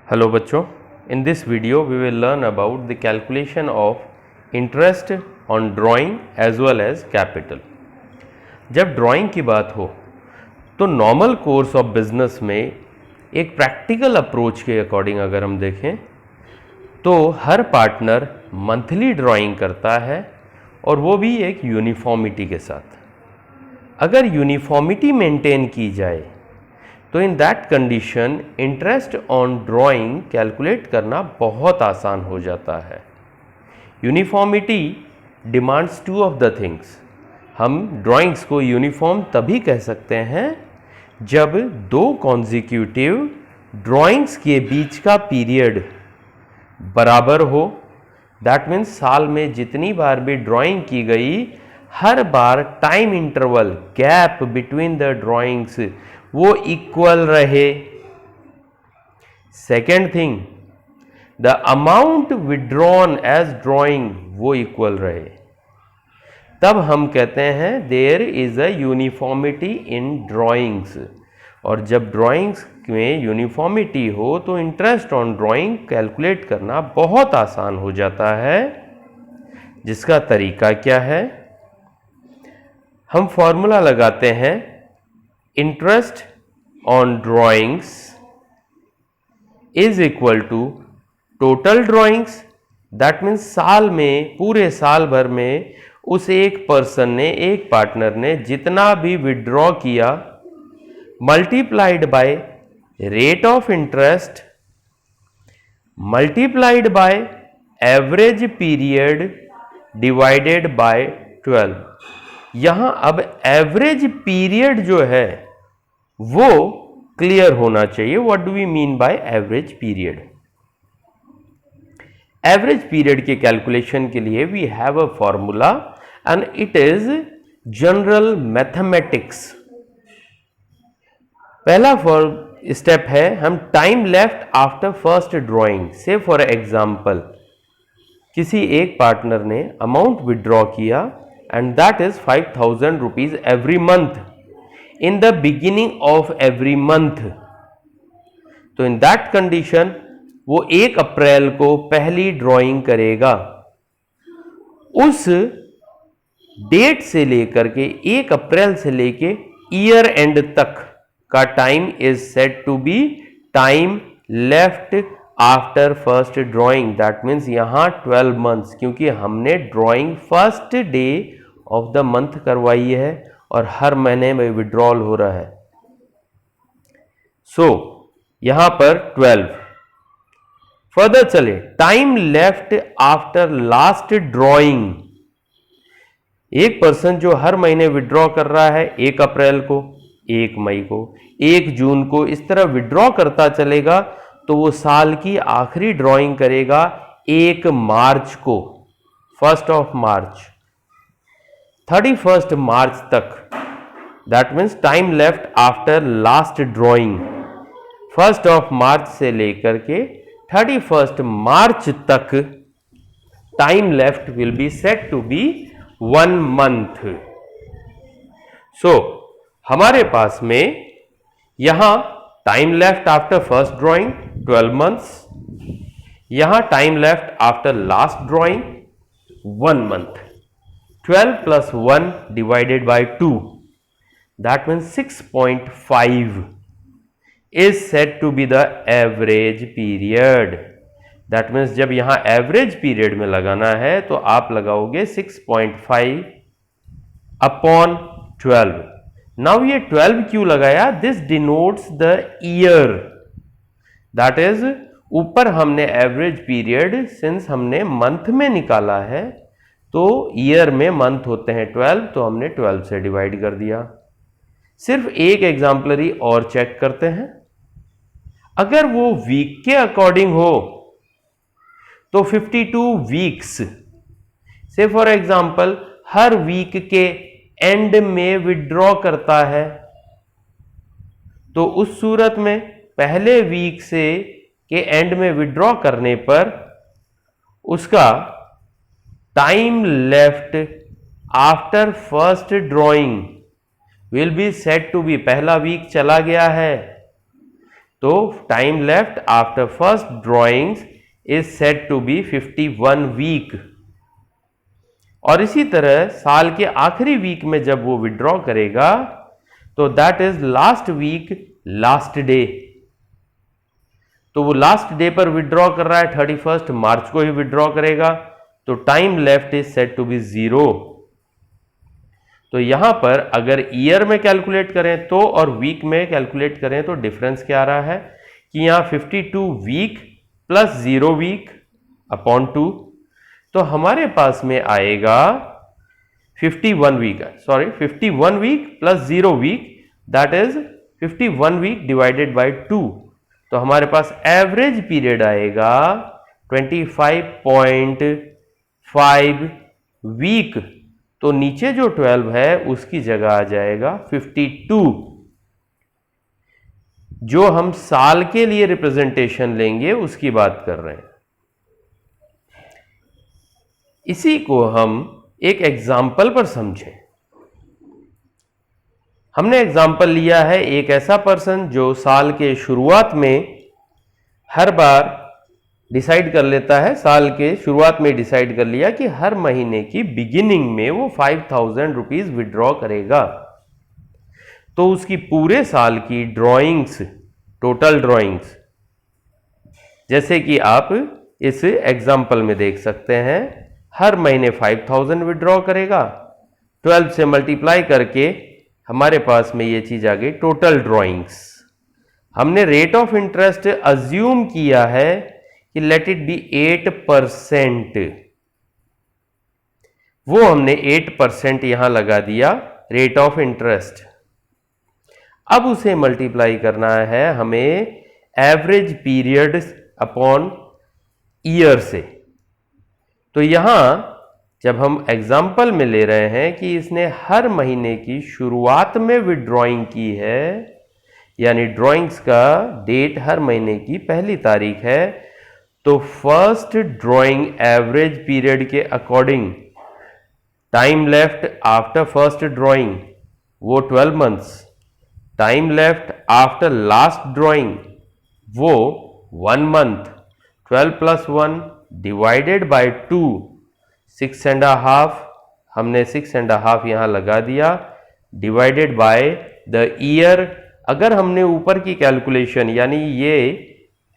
Hello बच्चों, in this video we will learn about the calculation of interest on drawing as well as capital. जब drawing की बात हो तो normal course of business में एक प्रैक्टिकल अप्रोच के अकॉर्डिंग अगर हम देखें तो हर पार्टनर मंथली ड्राइंग करता है और वो भी एक यूनिफॉर्मिटी के साथ। अगर यूनिफॉर्मिटी मेंटेन की जाए तो in that condition interest on drawing calculate करना बहुत आसान हो जाता है। Uniformity demands two of the things. हम ड्राइंग्स को यूनिफॉर्म तभी कह सकते हैं जब दो कॉन्जिक्यूटिव ड्राइंग्स के बीच का पीरियड बराबर हो। दैट मीन्स साल में जितनी बार भी ड्राइंग की गई हर बार time interval gap between the drawings वो इक्वल रहे। Second thing, the amount withdrawn as drawing वो इक्वल रहे। तब हम कहते हैं there is a uniformity in drawings. और जब ड्राइंग्स में यूनिफॉर्मिटी हो तो इंटरेस्ट ऑन ड्राइंग कैलकुलेट करना बहुत आसान हो जाता है। जिसका तरीका क्या है, हम फॉर्मूला लगाते हैं interest on drawings is equal to total drawings. That means साल में, पूरे साल भर में उस एक पर्सन ने, एक पार्टनर ने जितना भी विड्रॉ किया multiplied by rate of interest multiplied by average period divided by 12। यहां अब एवरेज पीरियड जो है वो क्लियर होना चाहिए। What do we mean by average period? Average period के कैलकुलेशन के लिए we have a formula and it is general mathematics. पहला स्टेप है, हम time left after first drawing से फॉर एग्जाम्पल किसी एक पार्टनर ने अमाउंट विड्रॉ किया and that is 5000 rupees every month in the beginning of every month। तो in that condition वो 1 अप्रैल को पहली ड्राइंग करेगा। उस डेट से लेकर के 1 अप्रैल से लेके ईयर एंड तक का time is set to be time left after first drawing. That means यहां 12 मंथ्स, क्योंकि हमने drawing first day of the month करवाई है और हर महीने में विड्रॉल हो रहा है। सो यहां पर 12। फर्दर चले, time left after last drawing. एक पर्सन जो हर महीने विड्रॉ कर रहा है 1 अप्रैल को, 1 मई को, 1 जून को, इस तरह विड्रॉ करता चलेगा तो वो साल की आखिरी ड्राइंग करेगा 1 मार्च को, 1 मार्च, 31 मार्च तक। That means time left after last drawing 1 March से लेकर के 31 मार्च तक time left will be set to be 1 month. So हमारे पास में यहां time left after first drawing 12 months, यहां time left after last drawing 1 month. 12 plus 1 divided by 2, that means 6.5 is said to be the average period। that means जब यहां average period में लगाना है तो आप लगाओगे 6.5 अपॉन 12। नाउ ये 12 क्यों लगाया? This denotes the year. That is ऊपर हमने एवरेज पीरियड सिंस हमने मंथ में निकाला है तो ईयर में मंथ होते हैं 12, तो हमने 12 से डिवाइड कर दिया। सिर्फ एक एग्जाम्पलरी और चेक करते हैं। अगर वो वीक के अकॉर्डिंग हो तो 52 वीक्स से फॉर एग्जाम्पल हर वीक के एंड में विड्रॉ करता है, तो उस सूरत में पहले वीक से के एंड में विड्रॉ करने पर उसका time left after first drawing will be set to be, पहला वीक चला गया है तो time left after first drawings is said to be 51 week. और इसी तरह साल के आखिरी वीक में जब वो विड्रॉ करेगा तो that is last week last day. तो वो लास्ट डे पर विड्रॉ कर रहा है, 31 मार्च को ही विड्रॉ करेगा, तो time left is said to be 0। तो यहां पर अगर ईयर में कैलकुलेट करें तो और वीक में कैलकुलेट करें तो डिफरेंस क्या आ रहा है कि यहां 52 वीक प्लस 0 वीक अपॉन 2, तो हमारे पास में आएगा 51 week, sorry 51 week plus 0 week, that is 51 week divided by 2। तो हमारे पास एवरेज पीरियड आएगा 25.5 वीक। तो नीचे जो 12 है उसकी जगह आ जाएगा 52। जो हम साल के लिए रिप्रेजेंटेशन लेंगे उसकी बात कर रहे हैं। इसी को हम एक एग्जाम्पल पर समझें। हमने एग्जाम्पल लिया है एक ऐसा पर्सन जो साल के शुरुआत में हर बार डिसाइड कर लेता है, साल के शुरुआत में डिसाइड कर लिया कि हर महीने की बिगिनिंग में वो 5000 रुपीज विड्रॉ करेगा। तो उसकी पूरे साल की ड्रॉइंग्स, टोटल ड्रॉइंग्स, जैसे कि आप इस एग्जाम्पल में देख सकते हैं, हर महीने 5000 विड्रॉ करेगा, 12 से मल्टीप्लाई करके हमारे पास में ये चीज आ गई टोटल ड्रॉइंग्स। हमने रेट ऑफ इंटरेस्ट अज्यूम किया है कि लेट इट बी 8%, वो हमने 8% यहां लगा दिया रेट ऑफ इंटरेस्ट। अब उसे मल्टीप्लाई करना है हमें एवरेज पीरियड अपॉन ईयर से। तो यहां जब हम एग्जाम्पल में ले रहे हैं कि इसने हर महीने की शुरुआत में विड्रॉइंग की है, यानी ड्रॉइंग्स का डेट हर महीने की पहली तारीख है, तो फर्स्ट ड्रॉइंग एवरेज पीरियड के according time left after first drawing वो 12 months, time left after last drawing वो 1 मंथ, 12 प्लस 1 डिवाइडेड बाय 2, 6.5, हमने 6.5 यहां लगा दिया, डिवाइडेड बाय द ईयर। अगर हमने ऊपर की कैलकुलेशन यानी ये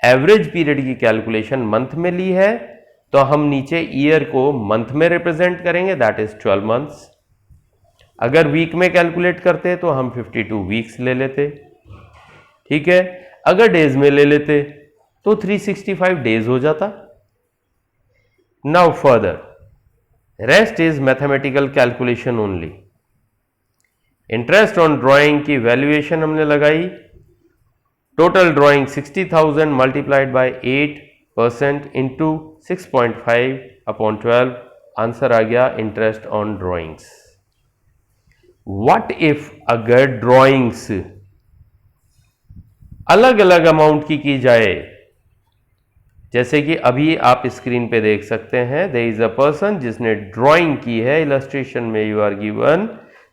एवरेज पीरियड की कैलकुलेशन मंथ में ली है, तो हम नीचे ईयर को मंथ में रिप्रेजेंट करेंगे, दैट इज 12 मंथ्स। अगर वीक में कैलकुलेट करते तो हम 52 वीक्स ले लेते, ठीक है। अगर डेज में ले लेते तो 365 डेज हो जाता। Now further rest is mathematical calculation only. Interest on drawing की वैल्यूएशन हमने लगाई, total drawing 60,000 multiplied by 8% into 6.5 upon 12, answer आ गया interest on drawings. What if अगर ड्राइंग्स अलग अलग अमाउंट की जाए, जैसे कि अभी आप स्क्रीन पे देख सकते हैं, देयर इज अ पर्सन जिसने ड्राइंग की है, इलस्ट्रेशन में यू आर गिवन,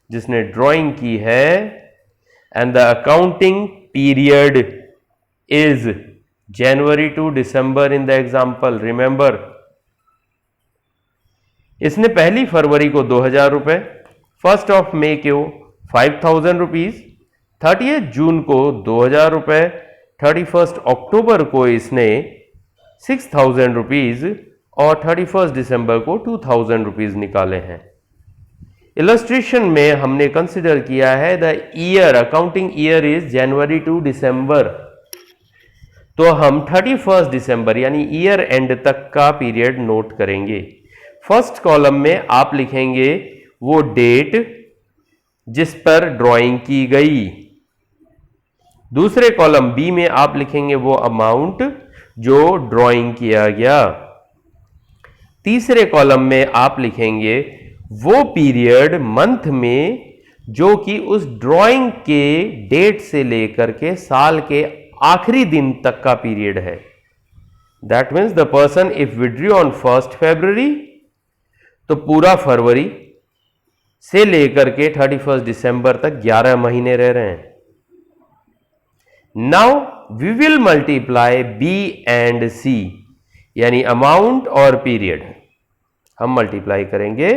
जिसने ड्राइंग की है, and the accounting period is January to December in the example. Remember, इसने 1 फरवरी को 2000 रुपए, 1 ऑफ मे को 5000 रुपीज, 30 जून को 2000 रुपए, 31 अक्टूबर को इसने 6000 रुपीज और 31 दिसंबर को 2000 रुपीज निकाले हैं। इलस्ट्रेशन में हमने कंसिडर किया है the year, accounting year is January to December, तो हम 31 दिसंबर यानी ईयर एंड तक का पीरियड नोट करेंगे। फर्स्ट कॉलम में आप लिखेंगे वो डेट जिस पर ड्राइंग की गई, दूसरे कॉलम बी में आप लिखेंगे वो अमाउंट जो ड्राइंग किया गया, तीसरे कॉलम में आप लिखेंगे वो पीरियड मंथ में जो कि उस ड्राइंग के डेट से लेकर के साल के आखिरी दिन तक का पीरियड है। That means the person if withdraw on 1 फरवरी, तो पूरा फरवरी से लेकर के 31 दिसंबर तक 11 महीने रह रहे हैं। Now we will multiply B and C, यानी अमाउंट और पीरियड हम मल्टीप्लाई करेंगे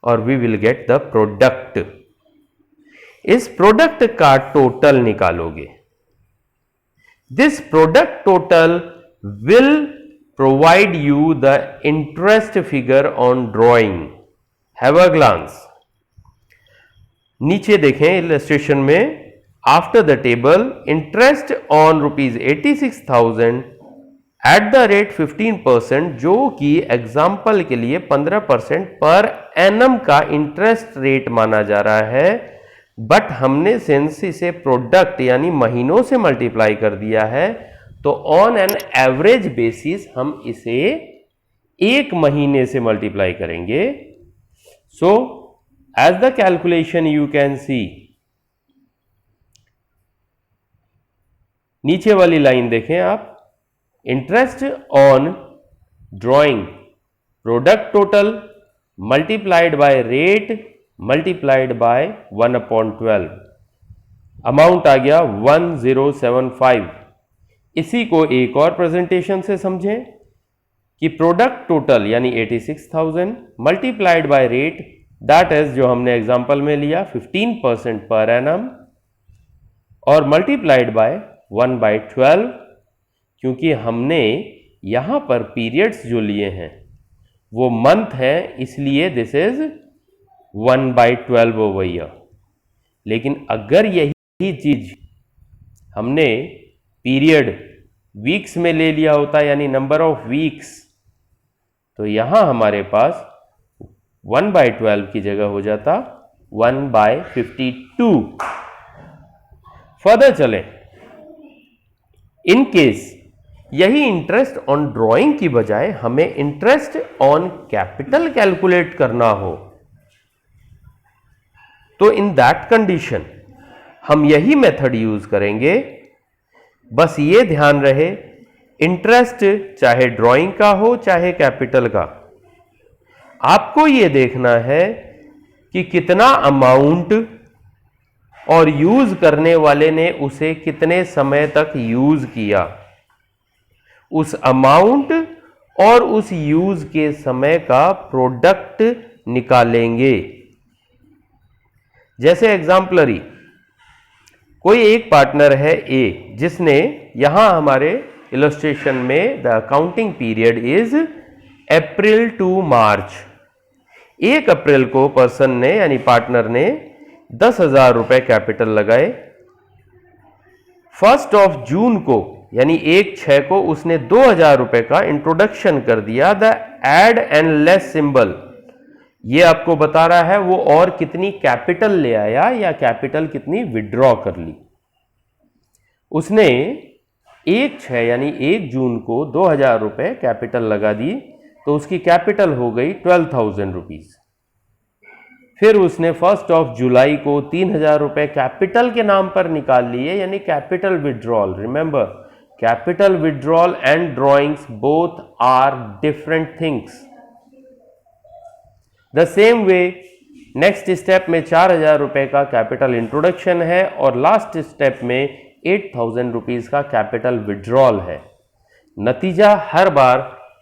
और we will get the product. इस प्रोडक्ट का टोटल निकालोगे। This product total will provide you the interest figure on drawing. Have a glance. नीचे देखें इलस्ट्रेशन में, after the table interest on ₹86,000 at the rate 15%, जो कि एग्जाम्पल के लिए 15% पर एनम का इंटरेस्ट रेट माना जा रहा है, बट हमने सिंस इसे प्रोडक्ट यानी महीनों से मल्टीप्लाई कर दिया है, तो ऑन एन एवरेज बेसिस हम इसे एक महीने से मल्टीप्लाई करेंगे। So as the calculation you can see, नीचे वाली लाइन देखें आप, interest on drawing product total multiplied by rate multiplied by 1/12, amount आ गया 1075। इसी को एक और प्रेजेंटेशन से समझें कि प्रोडक्ट टोटल यानी 86,000 multiplied by rate, that is जो हमने एग्जांपल में लिया 15% पर एनम, और मल्टीप्लाइड बाय 1/12, क्योंकि हमने यहां पर पीरियड्स जो लिए हैं वो मंथ है, इसलिए दिस इज 1/12 ओवर ईयर। लेकिन अगर यही चीज हमने पीरियड वीक्स में ले लिया होता, यानी नंबर ऑफ वीक्स, तो यहां हमारे पास 1/12 की जगह हो जाता 1/52। फर्दर चलें, इन केस यही इंटरेस्ट ऑन ड्राइंग की बजाय हमें इंटरेस्ट ऑन कैपिटल कैलकुलेट करना हो, तो इन दैट कंडीशन हम यही मेथड यूज करेंगे। बस ये ध्यान रहे, इंटरेस्ट चाहे ड्राइंग का हो चाहे कैपिटल का, आपको ये देखना है कि कितना अमाउंट और यूज करने वाले ने उसे कितने समय तक यूज किया। उस अमाउंट और उस यूज के समय का प्रोडक्ट निकालेंगे। जैसे एग्जाम्पलरी, कोई एक पार्टनर है ए, जिसने यहां हमारे इलस्ट्रेशन में the accounting period is April to March. 1 April को पर्सन ने यानी पार्टनर ने 10,000 रुपए कैपिटल लगाए। 1 जून को यानी 1/6 को उसने 2,000 रुपए का इंट्रोडक्शन कर दिया। The add and less symbol ये आपको बता रहा है वो और कितनी कैपिटल ले आया या कैपिटल कितनी विड्रॉ कर ली। उसने 1/6 यानी 1 जून को 2,000 रुपए कैपिटल लगा दी, तो उसकी कैपिटल हो गई 12,000 रुपीज। फिर उसने 1 जुलाई को 3,000 रुपए कैपिटल के नाम पर निकाल लिए, यानी capital withdrawal. Remember, capital withdrawal and drawings both are different things. The same way next step में 4,000 रुपए का कैपिटल इंट्रोडक्शन है और लास्ट स्टेप में 8,000 रुपीज का कैपिटल विड्रॉल है। नतीजा हर बार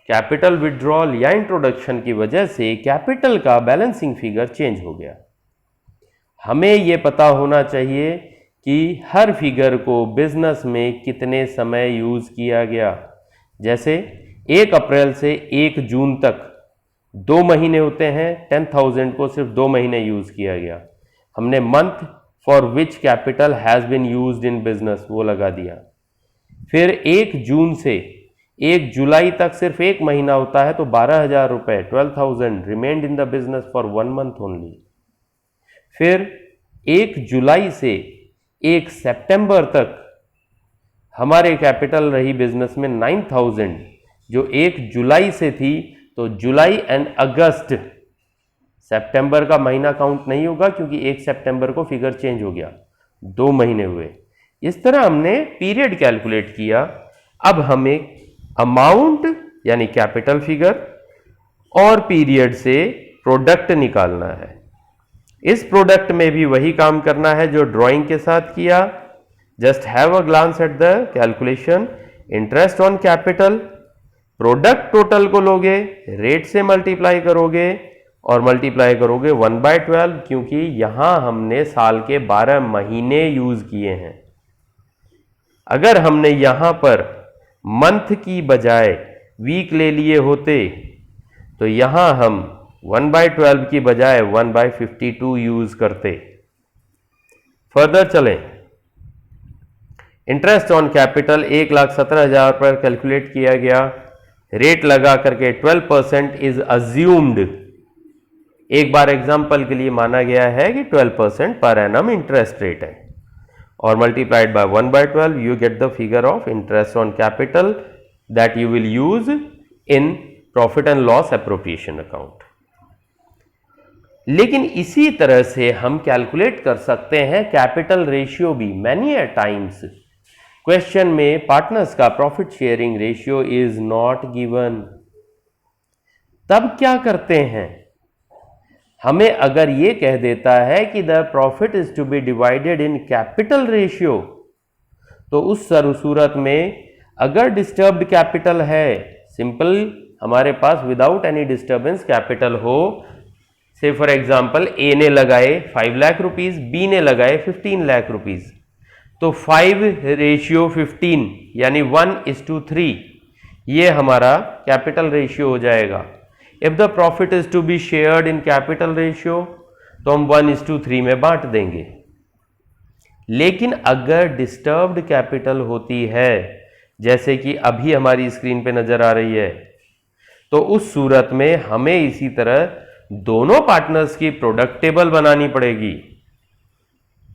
कैपिटल विड्रॉल या इंट्रोडक्शन की वजह से कैपिटल का बैलेंसिंग फिगर चेंज हो गया। हमें यह पता होना चाहिए कि हर फिगर को बिजनेस में कितने समय यूज किया गया। जैसे 1 अप्रैल से 1 जून तक 2 महीने होते हैं, 10,000 को सिर्फ 2 महीने यूज किया गया। हमने month for which capital has been used in business वो लगा दिया। फिर 1 जून से 1 जुलाई तक सिर्फ 1 महीना होता है, तो 12,000 रुपए 12,000 remained in the business for 1 month only. फिर 1 जुलाई से 1 सितंबर तक हमारे कैपिटल रही बिजनेस में 9,000, जो 1 जुलाई से थी, तो जुलाई एंड अगस्त, सितंबर का महीना काउंट नहीं होगा क्योंकि 1 सितंबर को फिगर चेंज हो गया, 2 महीने हुए। इस तरह हमने पीरियड कैलकुलेट किया। अब हमें अमाउंट यानी कैपिटल फिगर और पीरियड से प्रोडक्ट निकालना है। इस प्रोडक्ट में भी वही काम करना है जो ड्राइंग के साथ किया। Just have a glance at the calculation. Interest on capital, product total को लोगे, रेट से मल्टीप्लाई करोगे और मल्टीप्लाई करोगे 1/12, क्योंकि यहां हमने साल के 12 महीने यूज किए हैं। अगर हमने यहां पर मंथ की बजाय वीक ले लिए होते तो यहां हम 1/12 की बजाय 1/52 यूज करते। फर्दर चलें, इंटरेस्ट ऑन कैपिटल 1,17,000 पर कैलकुलेट किया गया, रेट लगा करके 12% इज अज्यूम्ड। एक बार एग्जांपल के लिए माना गया है कि 12% पर एनम इंटरेस्ट रेट है और multiplied by 1/12 you get the figure of interest on capital that you will use in profit and loss appropriation account. लेकिन इसी तरह से हम कैलकुलेट कर सकते हैं कैपिटल रेशियो भी। मैनी अ टाइम्स क्वेश्चन में पार्टनर्स का profit sharing ratio is not given. तब क्या करते हैं, हमें अगर ये कह देता है कि the profit is to be divided in capital ratio, तो उस सूरत में अगर डिस्टर्ब्ड कैपिटल है, सिंपल हमारे पास विदाउट एनी डिस्टर्बेंस कैपिटल हो, से फॉर एग्जांपल ए ने लगाए 5 लाख रुपीस, बी ने लगाए 15 लाख रुपीस, तो 5:15 यानी 1:3 ये हमारा कैपिटल रेशियो हो जाएगा। If the profit is to be shared in capital ratio तो हम 1:3 में बांट देंगे। लेकिन अगर डिस्टर्ब्ड कैपिटल होती है, जैसे कि अभी हमारी स्क्रीन पे नजर आ रही है, तो उस सूरत में हमें इसी तरह दोनों पार्टनर्स की प्रोडक्ट टेबल बनानी पड़ेगी।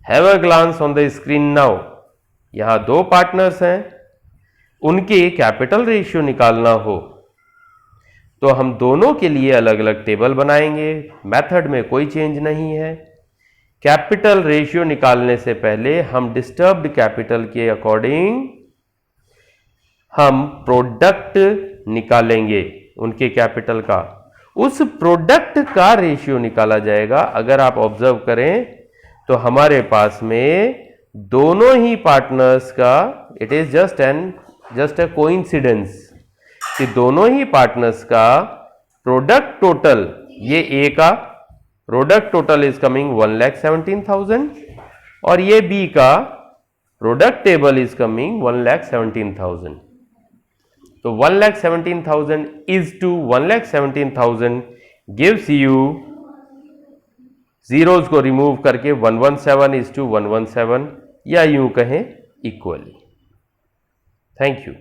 Have a glance on the screen now. यहां दो पार्टनर्स हैं, उनके कैपिटल रेशियो निकालना हो तो हम दोनों के लिए अलग अलग टेबल बनाएंगे। मेथड में कोई चेंज नहीं है। कैपिटल रेशियो निकालने से पहले हम डिस्टर्ब्ड कैपिटल के अकॉर्डिंग हम प्रोडक्ट निकालेंगे उनके कैपिटल का। उस प्रोडक्ट का रेशियो निकाला जाएगा। अगर आप ऑब्जर्व करें तो हमारे पास में दोनों ही पार्टनर्स का, it is just a coincidence कि दोनों ही पार्टनर्स का प्रोडक्ट टोटल, ये ए का प्रोडक्ट टोटल इज कमिंग 1,17,000 और ये बी का प्रोडक्ट टेबल इज कमिंग 1,17,000। तो 1,17,000 is to 1,17,000 gives you, zeros को रिमूव करके 117 इज टू 117 या यूं कहें इक्वली। Thank you.